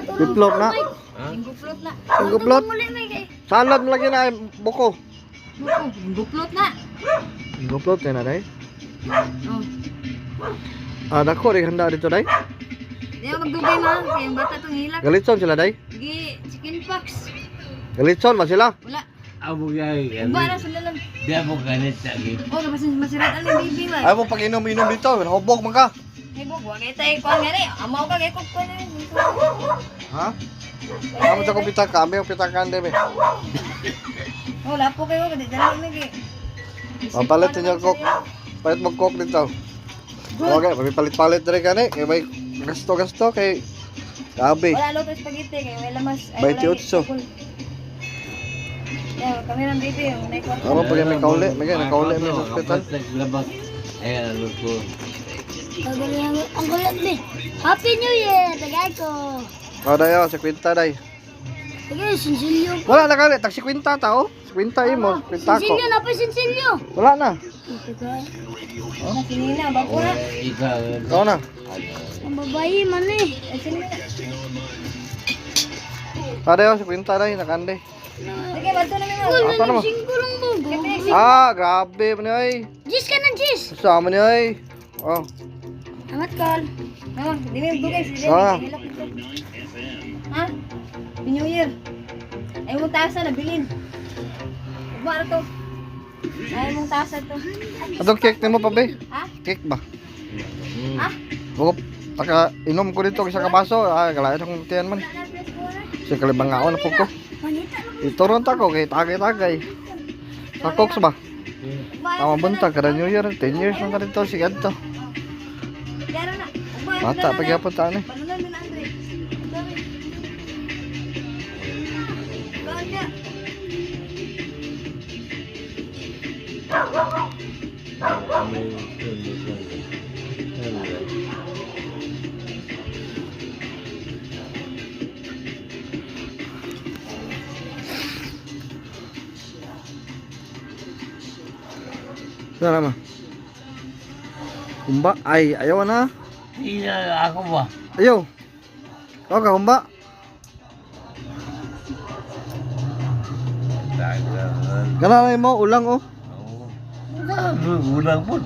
Biplop na. Guplot na. Ang guplot. Salad mo lagi na buko. Guplot na. Ang guplot na day. Oh. Dako rin handa dito day. Di ako magdugay ma. Kaya yung bata itong hilak. Galitson sila day. Gi, chicken pox. Galitson ba sila? Wala. Abo gay. Uba na sila lang. Di ako ganit lagi. Oh, masirat ang baby ba? Ay mo pag inom dito, hubog man ka. Hey, bog, wag tayo kuha nga rin. Amaw ka, kaya kung kuha na rin. Ha? Amo ta ko pitaka, kami ang pitakan debe. Oh, lapo kayo, kasi dala lagi. Papalit niyo kok. Palit mo kok dito. Okay, palit-palit diri kani kay may gasto kay gabi. Wala luto spaghetti, kaya may lamas. 28. Yeah, kami ng baby, yung naikot. Amo pag may kauli, may nakauli may hospital. Naglabas. Ay, ano ko. Ang gulat ni. Happy New Year, tagay ko. Dayo sa kwenta day. Tagay, sinsilyo. Wala na kani, tag 50 tao. 50 imo, kwenta ko. Sinsilyo na pa, sinsilyo. Wala na. Tagay. Na, sinina, bako na. Ikaw. Ikaw na. Ang babae man eh. Ay, sinina. Dayo sa kwenta day nakande. Sige, bato na mga. Ato na mo. Singkulong bugo. Grabe man oy. Jis ka na, Jis. Sama ni oy. Oh. Amat kal. Oh, di mo bugay, sige. Ah. Ha? New Year. Ay mong tasa na bilin. Ugma na to. Ay mong tasa to. Adong cake nimo pa be? Ha? Cake ba? Ha? Buko taka inom ko dito isa ka baso. Kalayo akong tiyan man. Sa kalibangaon na po ko. Ituron ta ko kay tagay-tagay. Takoks ba? Tama bunta kada New Year, 10 years nang kadto si kadto. Yara na. Ugma. Bata pa gyapon ta ni. Panulan mo na Andre. Gawin niya. Sana ma. Kumba ay ayaw na. Hindi na ako ba? Ayaw. Kau ka kumba? Kana mo ulang oh. Ulang po.